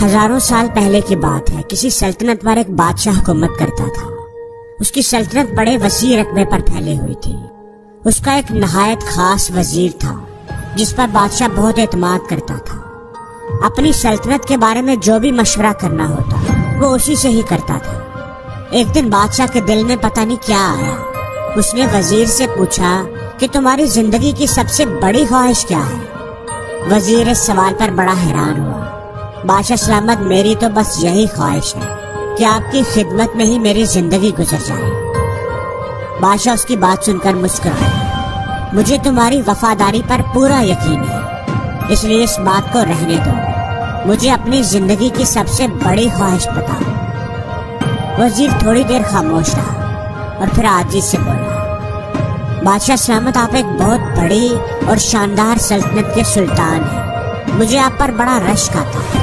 ہزاروں سال پہلے کی بات ہے، کسی سلطنت پر ایک بادشاہ حکومت کرتا تھا۔ اس کی سلطنت بڑے وسیع رقبے پر پھیلی ہوئی تھی۔ اس کا ایک نہایت خاص وزیر تھا جس پر بادشاہ بہت اعتماد کرتا تھا۔ اپنی سلطنت کے بارے میں جو بھی مشورہ کرنا ہوتا وہ اسی سے ہی کرتا تھا۔ ایک دن بادشاہ کے دل میں پتہ نہیں کیا آیا، اس نے وزیر سے پوچھا کہ تمہاری زندگی کی سب سے بڑی خواہش کیا ہے؟ وزیر اس سوال پر بڑا حیران ہوا۔ بادشاہ سلامت، میری تو بس یہی خواہش ہے کہ آپ کی خدمت میں ہی میری زندگی گزر جائے۔ بادشاہ اس کی بات سن کر مسکرایا۔ مجھے تمہاری وفاداری پر پورا یقین ہے، اس لیے اس بات کو رہنے دو، مجھے اپنی زندگی کی سب سے بڑی خواہش بتاؤ۔ وزیر تھوڑی دیر خاموش رہا اور پھر عاجزی سے بولا، بادشاہ سلامت، آپ ایک بہت بڑی اور شاندار سلطنت کے سلطان ہیں، مجھے آپ پر بڑا رشک آتا ہے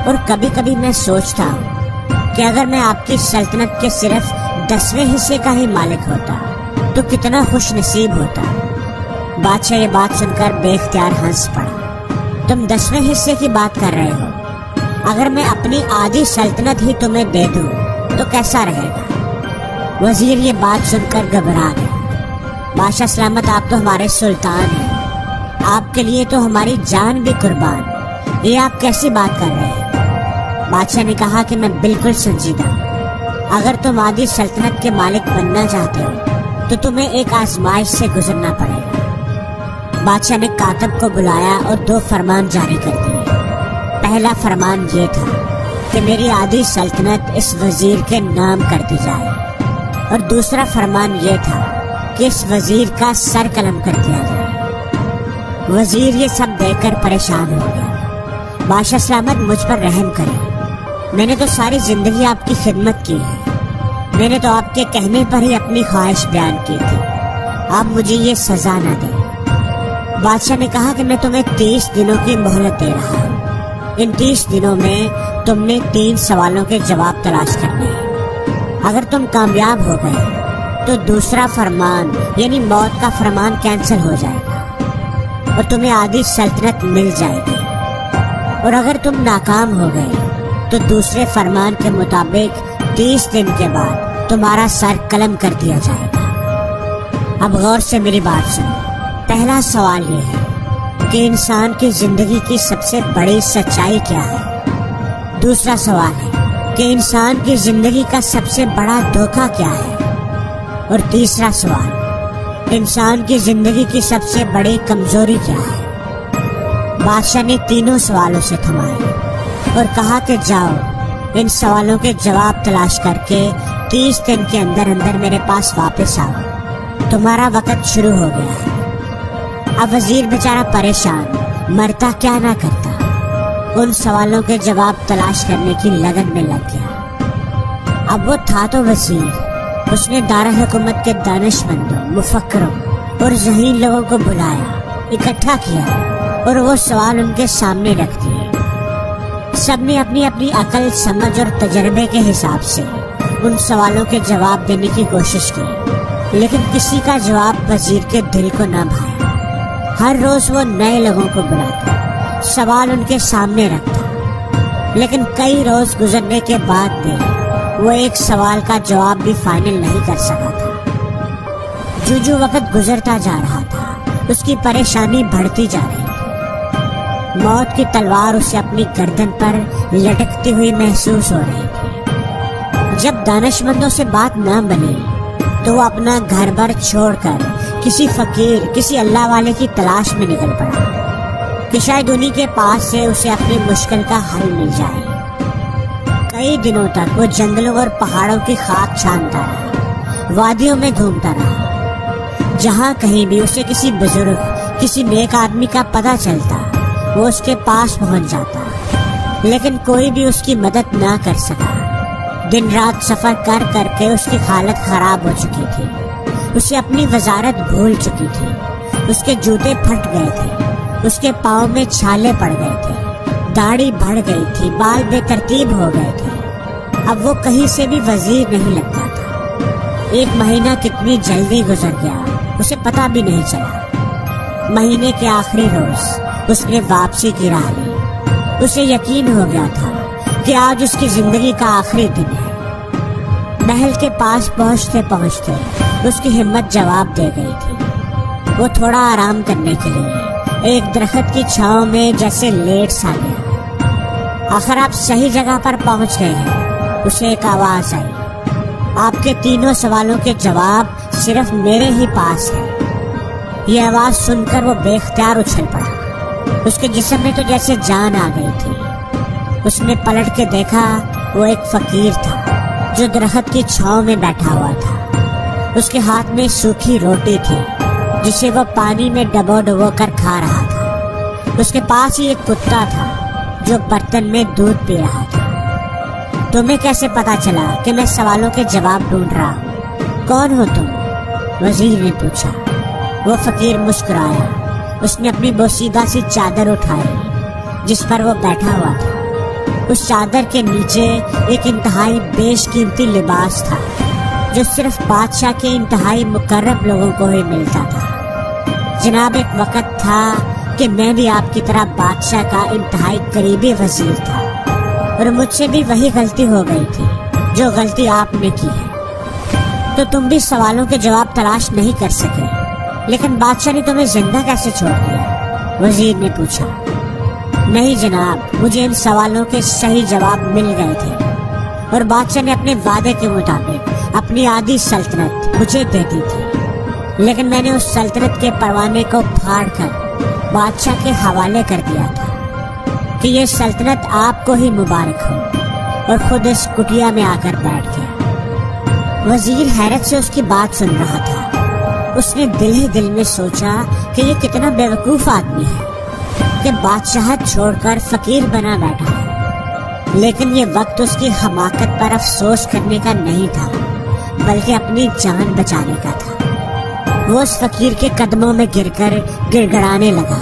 اور کبھی کبھی میں سوچتا ہوں کہ اگر میں آپ کی سلطنت کے صرف 10ویں حصے کا ہی مالک ہوتا تو کتنا خوش نصیب ہوتا۔ بادشاہ یہ بات سن کر بے اختیار ہنس پڑا۔ تم 10ویں حصے کی بات کر رہے ہو؟ اگر میں اپنی آدھی سلطنت ہی تمہیں دے دوں تو کیسا رہے گا؟ وزیر یہ بات سن کر گھبرا گیا۔ بادشاہ سلامت، آپ تو ہمارے سلطان ہیں، آپ کے لیے تو ہماری جان بھی قربان، یہ آپ کیسی بات کر رہے ہیں؟ بادشاہ نے کہا کہ میں بالکل سنجیدہ ہوں۔ اگر تم آدھی سلطنت کے مالک بننا چاہتے ہو تو تمہیں ایک آزمائش سے گزرنا پڑے گا۔ بادشاہ نے کاتب کو بلایا اور 2 فرمان جاری کر دیے۔ پہلا فرمان یہ تھا کہ میری آدھی سلطنت اس وزیر کے نام کر دی جائے، اور دوسرا فرمان یہ تھا کہ اس وزیر کا سر قلم کر دیا جائے۔ وزیر یہ سب دیکھ کر پریشان ہو گیا۔ بادشاہ سلامت، مجھ پر رحم کریں، میں نے تو ساری زندگی آپ کی خدمت کی ہے، میں نے تو آپ کے کہنے پر ہی اپنی خواہش بیان کی تھی، آپ مجھے یہ سزا نہ دیں۔ بادشاہ نے کہا کہ میں تمہیں 30 دنوں کی مہلت دے رہا ہوں، ان 30 دنوں میں تم نے 3 سوالوں کے جواب تلاش کرنے ہیں۔ اگر تم کامیاب ہو گئے تو دوسرا فرمان یعنی موت کا فرمان کینسل ہو جائے گا اور تمہیں آدھی سلطنت مل جائے گی، اور اگر تم ناکام ہو گئے تو دوسرے فرمان کے مطابق 30 دن کے بعد تمہارا سر قلم کر دیا جائے گا۔ اب غور سے میری بات سنو۔ پہلا سوال یہ ہے کہ انسان کی زندگی کی سب سے بڑی سچائی کیا ہے؟ دوسرا سوال ہے کہ انسان کی زندگی کا سب سے بڑا دھوکہ کیا ہے؟ اور تیسرا سوال، انسان کی زندگی کی سب سے بڑی کمزوری کیا ہے؟ بادشاہ نے تینوں سوالوں سے تھمائے اور کہا کہ جاؤ، ان سوالوں کے جواب تلاش کر کے 30 دن کے اندر اندر میرے پاس واپس آؤ، تمہارا وقت شروع ہو گیا ہے۔ اب وزیر بیچارہ پریشان، مرتا کیا نہ کرتا، ان سوالوں کے جواب تلاش کرنے کی لگن میں لگ گیا۔ اب وہ تھا تو وزیر، اس نے دارالحکومت کے دانشمندوں، مفکروں اور ذہین لوگوں کو بلایا، اکٹھا کیا اور وہ سوال ان کے سامنے رکھ دیے۔ سب نے اپنی اپنی عقل، سمجھ اور تجربے کے حساب سے ان سوالوں کے جواب دینے کی کوشش کی، لیکن کسی کا جواب وزیر کے دل کو نہ بھایا۔ ہر روز وہ نئے لوگوں کو بلاتا، سوال ان کے سامنے رکھتا، لیکن کئی روز گزرنے کے بعد بھی وہ ایک سوال کا جواب بھی فائنل نہیں کر سکا تھا۔ جو وقت گزرتا جا رہا تھا اس کی پریشانی بڑھتی جا رہی تھی۔ موت کی تلوار اسے اپنی گردن پر لٹکتی ہوئی محسوس ہو رہی تھی۔ جب دانشمندوں سے بات نہ بنی تو وہ اپنا گھر بار چھوڑ کر کسی فقیر، کسی اللہ والے کی تلاش میں نکل پڑا کہ شاید انہی کے پاس سے اسے اپنی مشکل کا حل مل جائے۔ کئی دنوں تک وہ جنگلوں اور پہاڑوں کی خاک چھانتا رہا، وادیوں میں گھومتا رہا، جہاں کہیں بھی اسے کسی بزرگ، کسی نیک آدمی کا پتہ چلتا وہ اس کے پاس پہنچ جاتا، لیکن کوئی بھی اس کی مدد نہ کر سکا۔ دن رات سفر کر کر کے اس کی حالت خراب ہو چکی تھی، اسے اپنی وزارت بھول چکی تھی، اس کے جوتے پھٹ گئے تھے، اس کے پاؤں میں چھالے پڑ گئے تھے، داڑھی بڑھ گئی تھی، بال بے ترتیب ہو گئے تھے۔ اب وہ کہیں سے بھی وزیر نہیں لگتا تھا۔ 1 مہینہ کتنی جلدی گزر گیا اسے پتہ بھی نہیں چلا۔ مہینے کے آخری روز اس نے واپسی کی راہ لی۔ اسے یقین ہو گیا تھا کہ آج اس کی زندگی کا آخری دن ہے۔ محل کے پاس پہنچتے پہنچتے اس کی ہمت جواب دے گئی تھی۔ وہ تھوڑا آرام کرنے کے لیے ایک درخت کی چھاؤں میں جیسے لیٹ سا گیا۔ آخر آپ صحیح جگہ پر پہنچ گئے ہیں، اسے ایک آواز آئی۔ آپ کے تینوں سوالوں کے جواب صرف میرے ہی پاس ہے۔ یہ آواز سن کر وہ بے اختیار اچھل پڑا۔ اس کے جسم میں تو جیسے جان آ گئی تھی۔ اس نے پلٹ کے دیکھا، وہ ایک فقیر تھا جو درخت کی چھاؤں میں بیٹھا ہوا تھا۔ اس کے ہاتھ میں سوکھی روٹی تھی جسے وہ پانی میں ڈبو ڈبو کر کھا رہا تھا۔ اس کے پاس ہی ایک کتا تھا جو برتن میں دودھ پی رہا تھا۔ تمہیں کیسے پتا چلا کہ میں سوالوں کے جواب ڈھونڈ رہا ہوں؟ کون ہو تم؟ وزیر نے پوچھا۔ وہ فقیر مسکرایا۔ اس نے اپنی بوسیدہ سی چادر اٹھائی جس پر وہ بیٹھا ہوا تھا۔ اس چادر کے نیچے ایک انتہائی بیش قیمتی لباس تھا جو صرف بادشاہ کے انتہائی مقرب لوگوں کو ہی ملتا تھا۔ جناب، ایک وقت تھا کہ میں بھی آپ کی طرح بادشاہ کا انتہائی قریبی وزیر تھا، اور مجھ سے بھی وہی غلطی ہو گئی تھی جو غلطی آپ نے کی ہے۔ تو تم بھی سوالوں کے جواب تلاش نہیں کر سکے، لیکن بادشاہ نے تمہیں زندہ کیسے چھوڑ دیا؟ وزیر نے پوچھا۔ نہیں جناب، مجھے ان سوالوں کے صحیح جواب مل گئے تھے، اور بادشاہ نے اپنے وعدے کے مطابق اپنی آدھی سلطنت مجھے دے دی تھی، لیکن میں نے اس سلطنت کے پروانے کو پھاڑ کر بادشاہ کے حوالے کر دیا تھا کہ یہ سلطنت آپ کو ہی مبارک ہو، اور خود اس کٹیا میں آ کر بیٹھ گیا۔ وزیر حیرت سے اس کی بات سن رہا تھا۔ اس نے دل ہی دل میں سوچا کہ یہ کتنا بیوقوف آدمی ہے کہ بادشاہت چھوڑ کر فقیر بنا بیٹھا ہے، لیکن یہ وقت اس کی حماقت پر افسوس کرنے کا نہیں تھا، بلکہ اپنی جان بچانے کا تھا۔ وہ اس فقیر کے قدموں میں گر کر گڑ گڑانے لگا،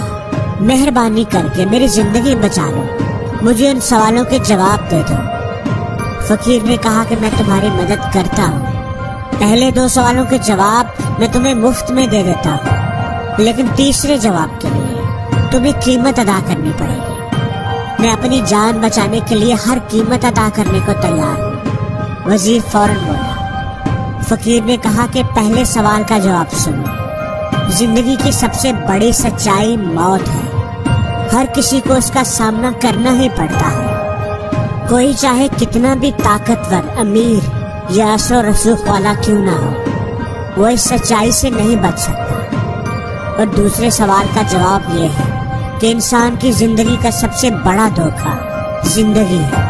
مہربانی کر کے میری زندگی بچا لو، مجھے ان سوالوں کے جواب دے دو۔ فقیر نے کہا کہ میں تمہاری مدد کرتا ہوں، پہلے 2 سوالوں کے جواب میں تمہیں مفت میں دے دیتا ہوں، لیکن تیسرے جواب کے لیے تمہیں قیمت ادا کرنی پڑے گی۔ میں اپنی جان بچانے کے لیے ہر قیمت ادا کرنے کو تیار ہوں۔ وزیر فوراً بولا۔ فقیر نے کہا کہ پہلے سوال کا جواب سنو۔ زندگی کی سب سے بڑی سچائی موت ہے۔ ہر کسی کو اس کا سامنا کرنا ہی پڑتا ہے، کوئی چاہے کتنا بھی طاقتور، امیر یا اثر و رسوخ والا کیوں نہ ہو، وہ اس سچائی سے نہیں بچ سکتا۔ اور دوسرے سوال کا جواب یہ ہے کہ انسان کی زندگی کا سب سے بڑا دھوکہ زندگی ہے۔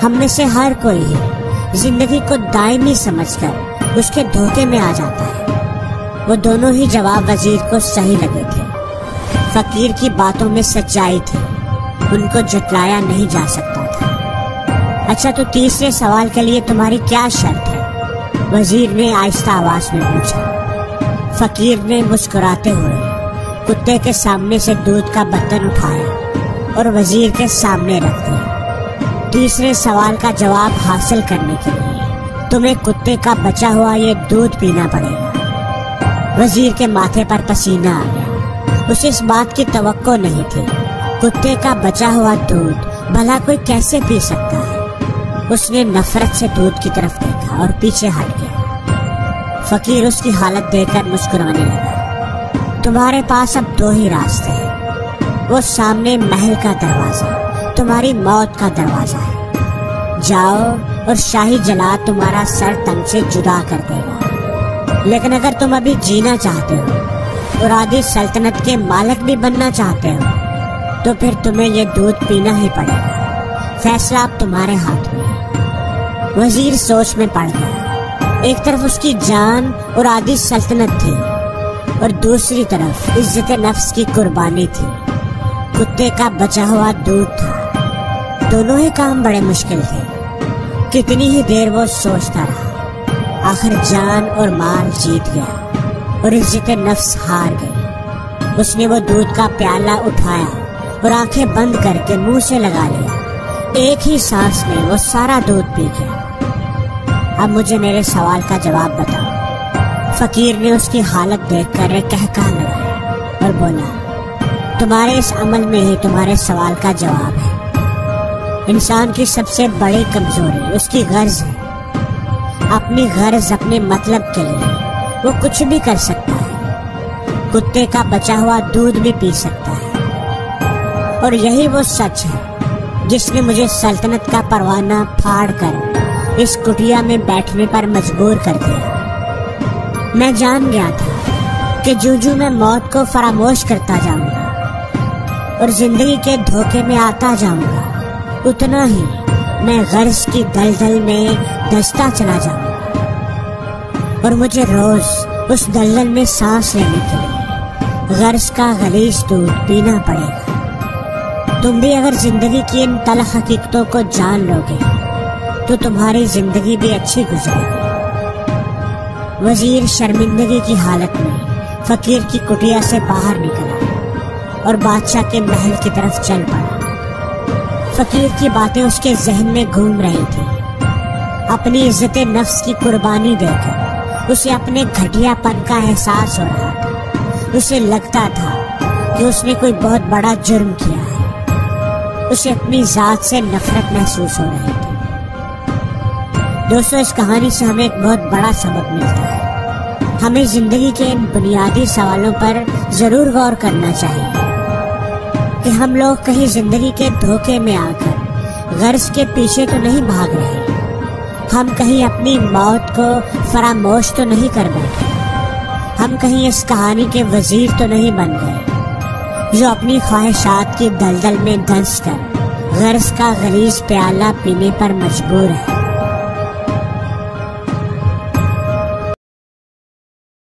ہم میں سے ہر کوئی ہے زندگی کو دائمی سمجھ کر اس کے دھوکے میں آ جاتا ہے۔ وہ دونوں ہی جواب وزیر کو صحیح لگے تھے۔ فقیر کی باتوں میں سچائی تھی، ان کو جھٹلایا نہیں جا سکتا تھا۔ اچھا، تو تیسرے سوال کے لیے تمہاری کیا شرط ہے؟ وزیر نے آہستہ آواز میں پوچھا۔ فقیر نے مسکراتے ہوئے کتے کے سامنے سے دودھ کا برتن اٹھایا اور وزیر کے سامنے رکھ دیا۔ تیسرے سوال کا جواب حاصل کرنے کے لیے تمہیں کتے کا بچا ہوا یہ دودھ پینا پڑے گا۔ وزیر کے ماتھے پر پسینہ آ گیا۔ اسے اس بات کی توقع نہیں تھی۔ کتے کا بچا ہوا دودھ بھلا کوئی کیسے پی سکتا ہے؟ اس نے نفرت سے دودھ کی طرف دیکھا اور پیچھے ہٹ گیا۔ فقیر اس کی حالت دیکھ کر مسکرانے لگا۔ تمہارے پاس اب 2 ہی راستے ہیں، وہ سامنے محل کا دروازہ، تمہاری موت کا دروازہ ہے۔ جاؤ اور شاہی جلاد تمہارا سر تن سے جدا کر دے گا، لیکن اگر تم ابھی جینا چاہتے ہو اور آدھی سلطنت کے مالک بھی بننا چاہتے ہو تو پھر تمہیں یہ دودھ پینا ہی پڑے گا۔ فیصلہ اب تمہارے ہاتھ میں ہے۔ وزیر سوچ میں پڑ گیا۔ ایک طرف اس کی جان اور آدھی سلطنت تھی، اور دوسری طرف عزت نفس کی قربانی تھی۔ کتے کا بچا ہوا دودھ تھا۔ دونوں ہی کام بڑے مشکل تھے۔ کتنی ہی دیر وہ سوچتا رہا، آخر جان اور مال جیت گیا اور عزت نفس ہار گئی۔ اس نے وہ دودھ کا پیالہ اٹھایا اور آنکھیں بند کر کے منہ سے لگا لیا۔ ایک ہی سانس میں وہ سارا دودھ پی گیا۔ اب مجھے میرے سوال کا جواب بتاؤ۔ فقیر نے اس کی حالت دیکھ کر ایک کہکہا لگایا اور بولا، تمہارے اس عمل میں ہی تمہارے سوال کا جواب ہے۔ انسان کی سب سے بڑی کمزوری اس کی غرض ہے۔ اپنی غرض، اپنے مطلب کے لیے وہ کچھ بھی کر سکتا ہے، کتے کا بچا ہوا دودھ بھی پی سکتا ہے۔ اور یہی وہ سچ ہے جس نے مجھے سلطنت کا پروانہ پھاڑ کر اس کٹیا میں بیٹھنے پر مجبور کر دیا۔ میں جان گیا تھا کہ جو میں موت کو فراموش کرتا جاؤں گا اور زندگی کے دھوکے میں آتا جاؤں گا، اتنا ہی میں غرض کی دلدل میں دھستا چلا جاؤں گا، اور مجھے روز اس دلدل میں سانس لینے کے لیے غرض کا غلیظ دودھ پینا پڑے گا۔ تم بھی اگر زندگی کی ان تلخ حقیقتوں کو جان لو گے تو تمہاری زندگی بھی اچھی گزرے گی۔ وزیر شرمندگی کی حالت میں فقیر کی کٹیا سے باہر نکلا اور بادشاہ کے محل کی طرف چل پڑا۔ فقیر کی باتیں اس کے ذہن میں گھوم رہی تھی۔ اپنی عزت نفس کی قربانی دے کر اسے اپنے گھٹیا پن کا احساس ہو رہا تھا۔ اسے لگتا تھا کہ اس نے کوئی بہت بڑا جرم کیا ہے۔ اسے اپنی ذات سے نفرت محسوس ہو رہی تھی۔ دوستو، اس کہانی سے ہمیں ایک بہت بڑا سبق ملتا ہے۔ ہمیں زندگی کے ان بنیادی سوالوں پر ضرور غور کرنا چاہیے کہ ہم لوگ کہیں زندگی کے دھوکے میں آ کر غرض کے پیچھے تو نہیں بھاگ رہے، ہم کہیں اپنی موت کو فراموش تو نہیں کر بیٹھے، ہم کہیں اس کہانی کے وزیر تو نہیں بن گئے جو اپنی خواہشات کی دلدل میں دھنس کر غرض کا غلیظ پیالہ پینے پر مجبور ہے۔